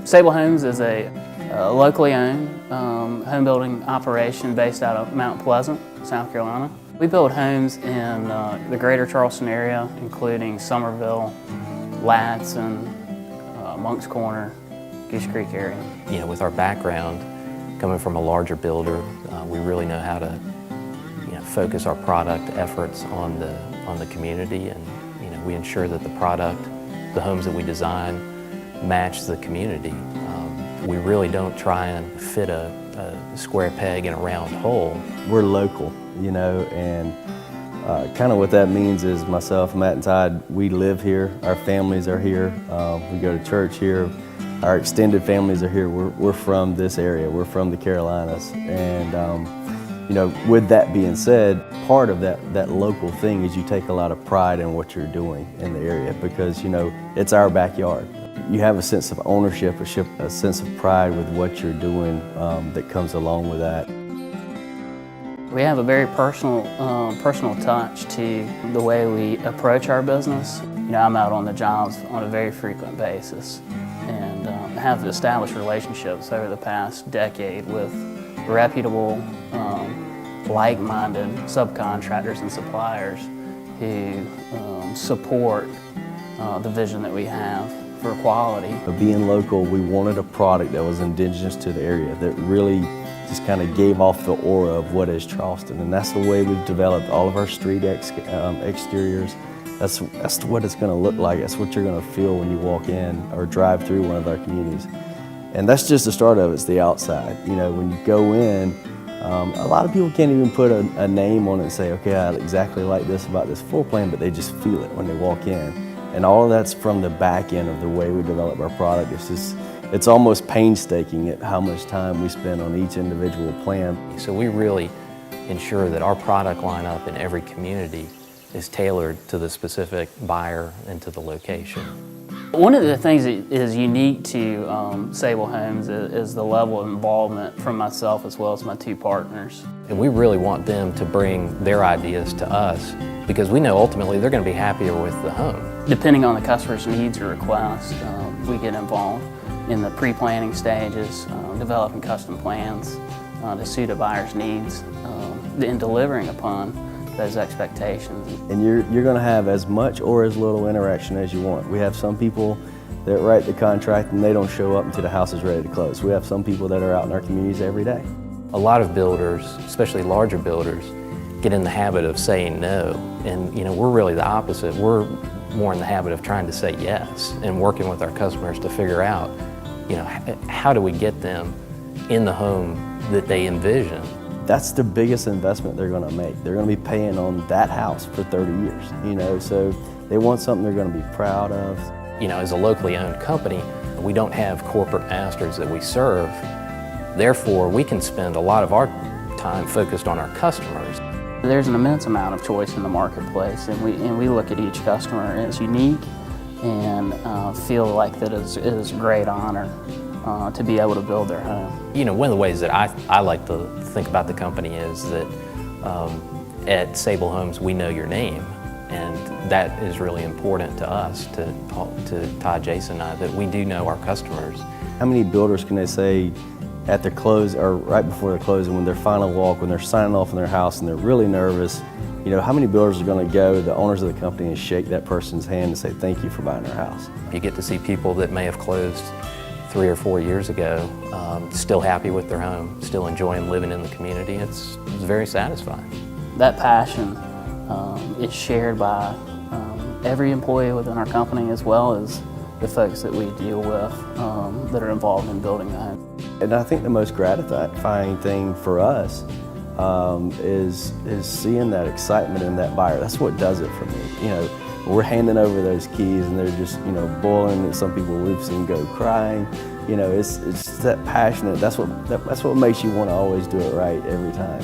Sabal Homes is a locally owned home building operation based out of Mount Pleasant, South Carolina. We build homes in the greater Charleston area, including Summerville, Latson, Monk's Corner, Goose Creek area. You know, with our background, coming from a larger builder, we really know how to focus our product efforts on the community, and we ensure that the product, the homes that we design, match the community. We really don't try and fit a square peg in a round hole. We're local, and kind of what that means is myself, Matt and Todd, we live here, our families are here, we go to church here, our extended families are here. We're from this area, we're from the Carolinas, and with that being said, part of that local thing is you take a lot of pride in what you're doing in the area because, it's our backyard. You have a sense of ownership, a sense of pride with what you're doing that comes along with that. We have a very personal touch to the way we approach our business. I'm out on the jobs on a very frequent basis and have established relationships over the past decade with reputable, like-minded subcontractors and suppliers who support the vision that we have for quality. Being local, we wanted a product that was indigenous to the area, that really just kind of gave off the aura of what is Charleston. And that's the way we've developed all of our street exteriors. That's what it's going to look like. That's what you're going to feel when you walk in or drive through one of our communities. And that's just the start of it. It's the outside. When you go in, a lot of people can't even put a name on it and say, okay, I exactly like this about this floor plan, but they just feel it when they walk in. And all of that's from the back end of the way we develop our product. It's almost painstaking at how much time we spend on each individual plan. So we really ensure that our product lineup in every community is tailored to the specific buyer and to the location. One of the things that is unique to Sabal Homes is the level of involvement from myself as well as my two partners. And we really want them to bring their ideas to us because we know ultimately they're going to be happier with the home. Depending on the customer's needs or requests, we get involved in the pre-planning stages, developing custom plans to suit a buyer's needs, and delivering upon those expectations. And you're going to have as much or as little interaction as you want. We have some people that write the contract and they don't show up until the house is ready to close. We have some people that are out in our communities every day. A lot of builders, especially larger builders, get in the habit of saying no. And we're really the opposite. We're more in the habit of trying to say yes and working with our customers to figure out, how do we get them in the home that they envision. That's the biggest investment they're going to make. They're going to be paying on that house for 30 years, so they want something they're going to be proud of. As a locally owned company, we don't have corporate masters that we serve. Therefore, we can spend a lot of our time focused on our customers. There's an immense amount of choice in the marketplace, and we look at each customer as unique and feel like that it is a great honor to be able to build their home. One of the ways that I like to think about the company is that at Sabal Homes, we know your name, and that is really important to us, to Todd, Jason, and I, that we do know our customers. How many builders can they say at their close or right before their closing, when their final walk, when they're signing off on their house and they're really nervous, how many builders are going to go to the owners of the company and shake that person's hand and say thank you for buying their house? You get to see people that may have closed 3 or 4 years ago, still happy with their home, still enjoying living in the community. It's very satisfying. That passion is shared by every employee within our company, as well as the folks that we deal with that are involved in building the home. And I think the most gratifying thing for us is seeing that excitement in that buyer. That's what does it for me. We're handing over those keys and they're just, boiling, and some people we've seen go crying. It's that passionate, that's what makes you want to always do it right every time.